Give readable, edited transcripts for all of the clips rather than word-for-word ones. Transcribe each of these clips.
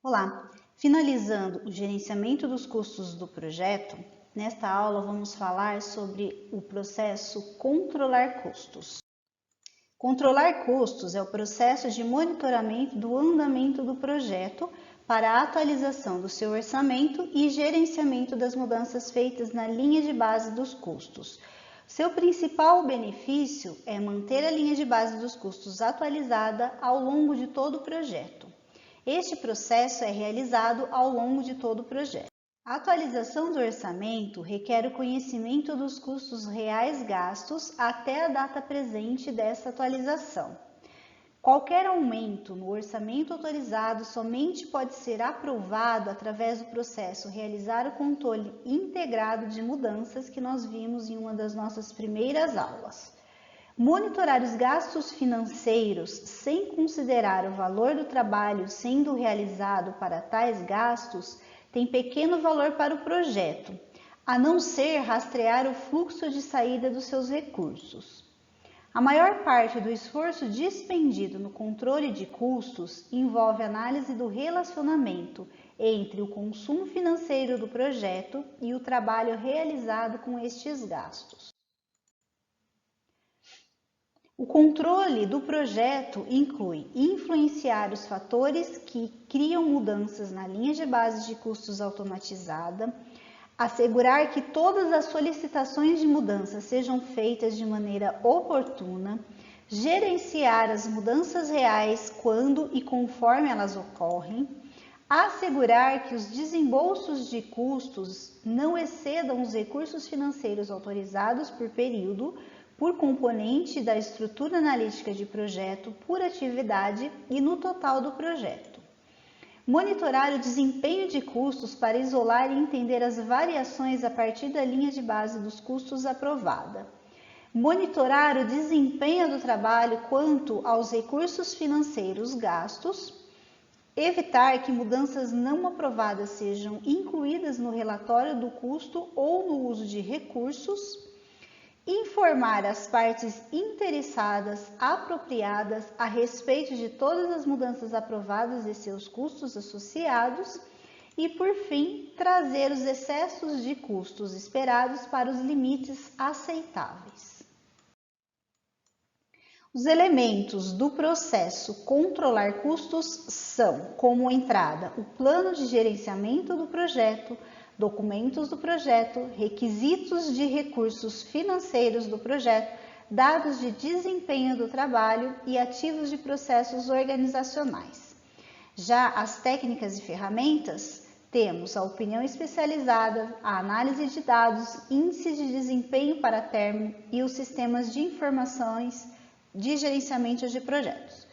Olá! Finalizando o gerenciamento dos custos do projeto, nesta aula vamos falar sobre o processo controlar custos. Controlar custos é o processo de monitoramento do andamento do projeto para a atualização do seu orçamento e gerenciamento das mudanças feitas na linha de base dos custos. Seu principal benefício é manter a linha de base dos custos atualizada ao longo de todo o projeto. Este processo é realizado ao longo de todo o projeto. A atualização do orçamento requer o conhecimento dos custos reais gastos até a data presente dessa atualização. Qualquer aumento no orçamento autorizado somente pode ser aprovado através do processo realizar o controle integrado de mudanças que nós vimos em uma das nossas primeiras aulas. Monitorar os gastos financeiros sem considerar o valor do trabalho sendo realizado para tais gastos tem pequeno valor para o projeto, a não ser rastrear o fluxo de saída dos seus recursos. A maior parte do esforço dispendido no controle de custos envolve análise do relacionamento entre o consumo financeiro do projeto e o trabalho realizado com estes gastos. O controle do projeto inclui influenciar os fatores que criam mudanças na linha de base de custos automatizada, assegurar que todas as solicitações de mudança sejam feitas de maneira oportuna, gerenciar as mudanças reais quando e conforme elas ocorrem, assegurar que os desembolsos de custos não excedam os recursos financeiros autorizados por período, por componente da estrutura analítica de projeto, por atividade e no total do projeto. Monitorar o desempenho de custos para isolar e entender as variações a partir da linha de base dos custos aprovada. Monitorar o desempenho do trabalho quanto aos recursos financeiros gastos. Evitar que mudanças não aprovadas sejam incluídas no relatório do custo ou no uso de recursos. Informar as partes interessadas apropriadas a respeito de todas as mudanças aprovadas e seus custos associados e, por fim, trazer os excessos de custos esperados para os limites aceitáveis. Os elementos do processo controlar custos são, como entrada, o plano de gerenciamento do projeto, documentos do projeto, requisitos de recursos financeiros do projeto, dados de desempenho do trabalho e ativos de processos organizacionais. Já as técnicas e ferramentas, temos a opinião especializada, a análise de dados, índice de desempenho para término e os sistemas de informações de gerenciamento de projetos.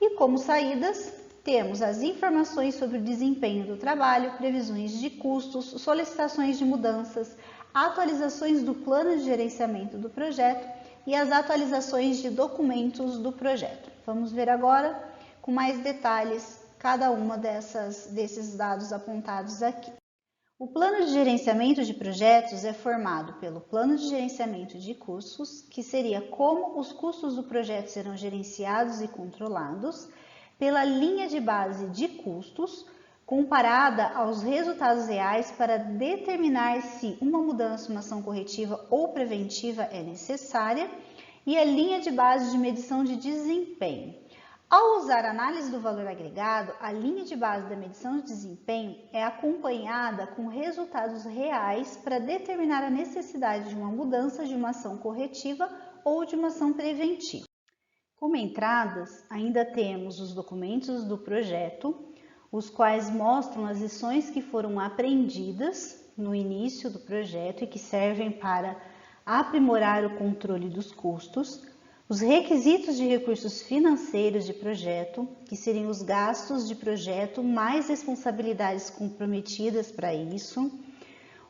E como saídas, temos as informações sobre o desempenho do trabalho, previsões de custos, solicitações de mudanças, atualizações do plano de gerenciamento do projeto e as atualizações de documentos do projeto. Vamos ver agora com mais detalhes cada uma desses dados apontados aqui. O plano de gerenciamento de projetos é formado pelo plano de gerenciamento de custos, que seria como os custos do projeto serão gerenciados e controlados, pela linha de base de custos, comparada aos resultados reais para determinar se uma mudança, uma ação corretiva ou preventiva é necessária, e a linha de base de medição de desempenho. Ao usar a análise do valor agregado, a linha de base da medição de desempenho é acompanhada com resultados reais para determinar a necessidade de uma mudança, de uma ação corretiva ou de uma ação preventiva. Como entradas, ainda temos os documentos do projeto, os quais mostram as lições que foram aprendidas no início do projeto e que servem para aprimorar o controle dos custos, os requisitos de recursos financeiros de projeto, que seriam os gastos de projeto mais responsabilidades comprometidas para isso,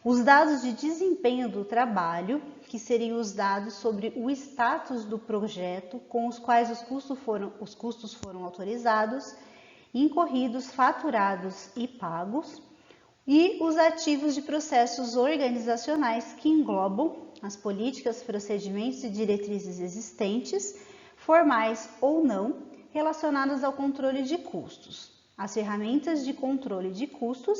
os dados de desempenho do trabalho, que seriam os dados sobre o status do projeto, com os quais os custos foram autorizados, incorridos, faturados e pagos, e os ativos de processos organizacionais que englobam as políticas, procedimentos e diretrizes existentes, formais ou não, relacionadas ao controle de custos. as ferramentas de controle de custos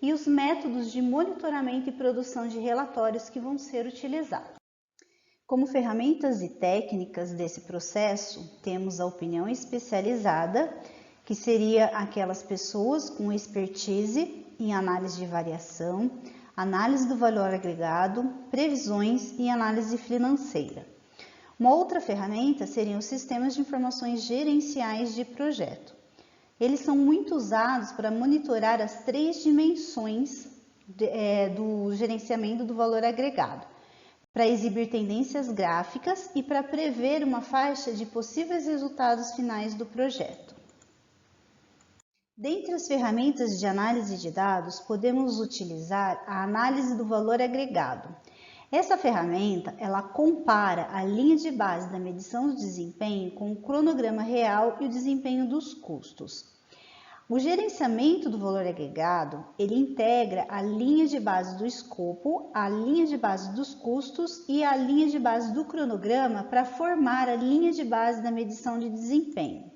e os métodos de monitoramento e produção de relatórios que vão ser utilizados. Como ferramentas e técnicas desse processo, temos a opinião especializada, que seria aquelas pessoas com expertise em análise de variação, análise do valor agregado, previsões e análise financeira. Uma outra ferramenta seriam os sistemas de informações gerenciais de projeto. Eles são muito usados para monitorar as 3 dimensões do gerenciamento do valor agregado, para exibir tendências gráficas e para prever uma faixa de possíveis resultados finais do projeto. Dentre as ferramentas de análise de dados, podemos utilizar a análise do valor agregado. Essa ferramenta, ela compara a linha de base da medição do desempenho com o cronograma real e o desempenho dos custos. O gerenciamento do valor agregado, ele integra a linha de base do escopo, a linha de base dos custos e a linha de base do cronograma para formar a linha de base da medição de desempenho.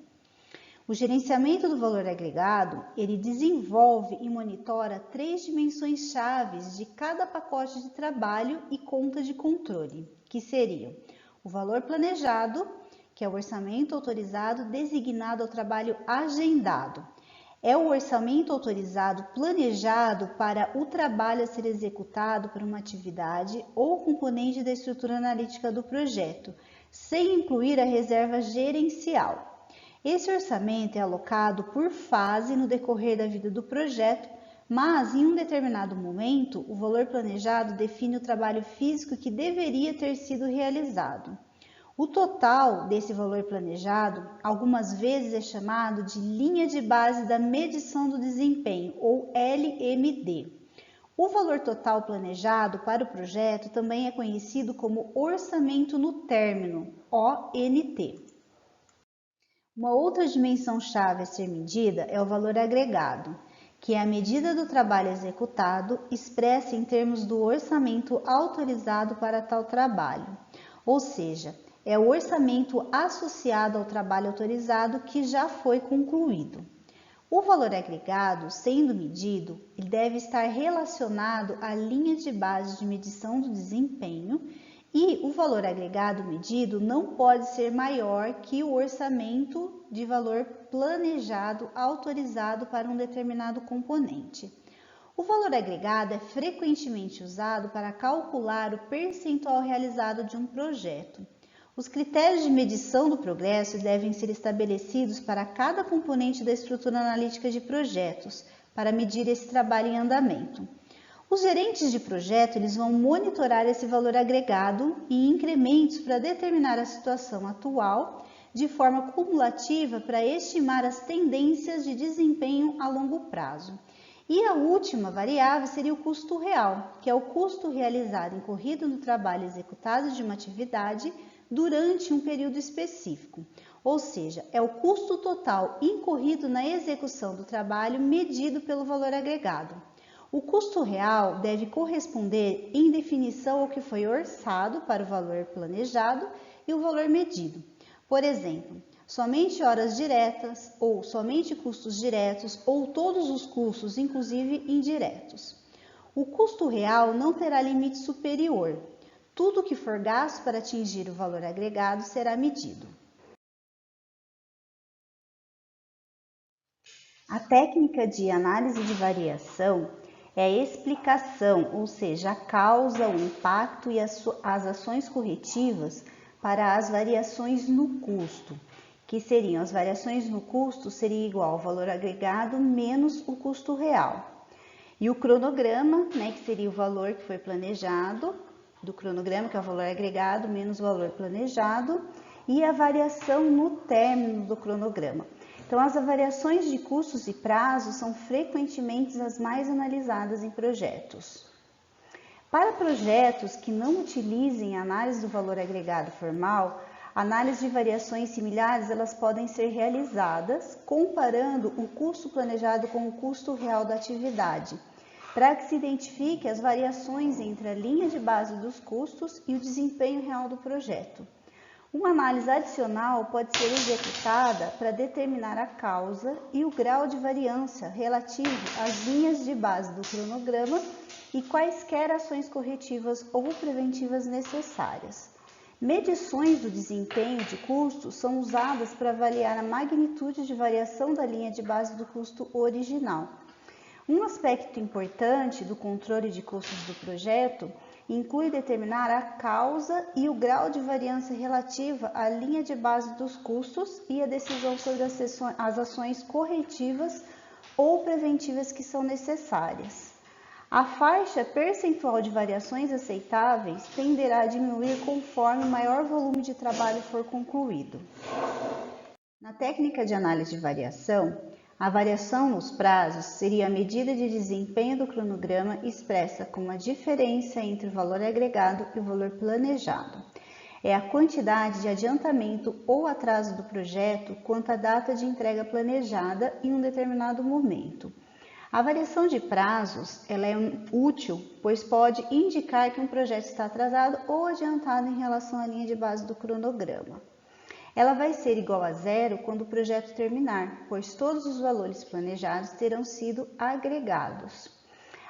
O gerenciamento do valor agregado, ele desenvolve e monitora 3 dimensões chaves de cada pacote de trabalho e conta de controle, que seriam o valor planejado, que é o orçamento autorizado designado ao trabalho agendado. É o orçamento autorizado planejado para o trabalho a ser executado por uma atividade ou componente da estrutura analítica do projeto, sem incluir a reserva gerencial. Esse orçamento é alocado por fase no decorrer da vida do projeto, mas em um determinado momento, o valor planejado define o trabalho físico que deveria ter sido realizado. O total desse valor planejado, algumas vezes é chamado de linha de base da medição do desempenho, ou LMD. O valor total planejado para o projeto também é conhecido como orçamento no término, ONT. Uma outra dimensão-chave a ser medida é o valor agregado, que é a medida do trabalho executado expressa em termos do orçamento autorizado para tal trabalho, ou seja, é o orçamento associado ao trabalho autorizado que já foi concluído. O valor agregado, sendo medido, ele deve estar relacionado à linha de base de medição do desempenho e o valor agregado medido não pode ser maior que o orçamento de valor planejado autorizado para um determinado componente. O valor agregado é frequentemente usado para calcular o percentual realizado de um projeto. Os critérios de medição do progresso devem ser estabelecidos para cada componente da estrutura analítica de projetos, para medir esse trabalho em andamento. Os gerentes de projeto eles vão monitorar esse valor agregado e incrementos para determinar a situação atual de forma cumulativa para estimar as tendências de desempenho a longo prazo. E a última variável seria o custo real, que é o custo realizado incorrido no trabalho executado de uma atividade durante um período específico, ou seja, é o custo total incorrido na execução do trabalho medido pelo valor agregado. O custo real deve corresponder em definição ao que foi orçado para o valor planejado e o valor medido. Por exemplo, somente horas diretas ou somente custos diretos ou todos os custos, inclusive indiretos. O custo real não terá limite superior. Tudo que for gasto para atingir o valor agregado será medido. A técnica de análise de variação é a explicação, ou seja, a causa, o impacto e as ações corretivas para as variações no custo, que seriam as variações no custo seria igual ao valor agregado menos o custo real. E o cronograma, que seria o valor que foi planejado, do cronograma, que é o valor agregado menos o valor planejado, e a variação no término do cronograma. Então, as variações de custos e prazos são frequentemente as mais analisadas em projetos. Para projetos que não utilizem a análise do valor agregado formal, análises de variações similares elas podem ser realizadas comparando o custo planejado com o custo real da atividade, para que se identifique as variações entre a linha de base dos custos e o desempenho real do projeto. Uma análise adicional pode ser executada para determinar a causa e o grau de variância relativo às linhas de base do cronograma e quaisquer ações corretivas ou preventivas necessárias. Medições do desempenho de custo são usadas para avaliar a magnitude de variação da linha de base do custo original. Um aspecto importante do controle de custos do projeto inclui determinar a causa e o grau de variância relativa à linha de base dos custos e a decisão sobre as ações corretivas ou preventivas que são necessárias. A faixa percentual de variações aceitáveis tenderá a diminuir conforme o maior volume de trabalho for concluído. Na técnica de análise de variação, a variação nos prazos seria a medida de desempenho do cronograma expressa como a diferença entre o valor agregado e o valor planejado. É a quantidade de adiantamento ou atraso do projeto quanto à data de entrega planejada em um determinado momento. A variação de prazos ela é útil, pois pode indicar que um projeto está atrasado ou adiantado em relação à linha de base do cronograma. Ela vai ser igual a zero quando o projeto terminar, pois todos os valores planejados terão sido agregados.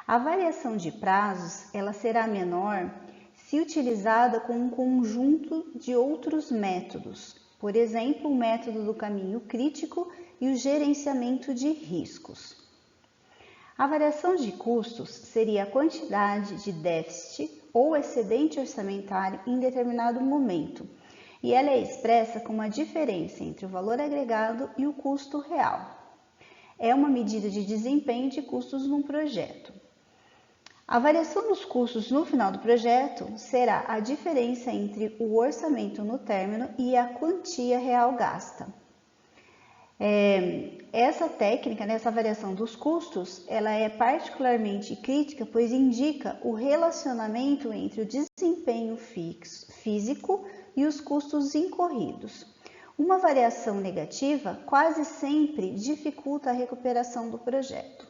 A variação de prazos ela será menor se utilizada com um conjunto de outros métodos, por exemplo, o método do caminho crítico e o gerenciamento de riscos. A variação de custos seria a quantidade de déficit ou excedente orçamentário em determinado momento, e ela é expressa como a diferença entre o valor agregado e o custo real. É uma medida de desempenho de custos num projeto. A variação dos custos no final do projeto será a diferença entre o orçamento no término e a quantia real gasta. Essa técnica, essa variação dos custos, ela é particularmente crítica, pois indica o relacionamento entre o desempenho físico e os custos incorridos. Uma variação negativa quase sempre dificulta a recuperação do projeto.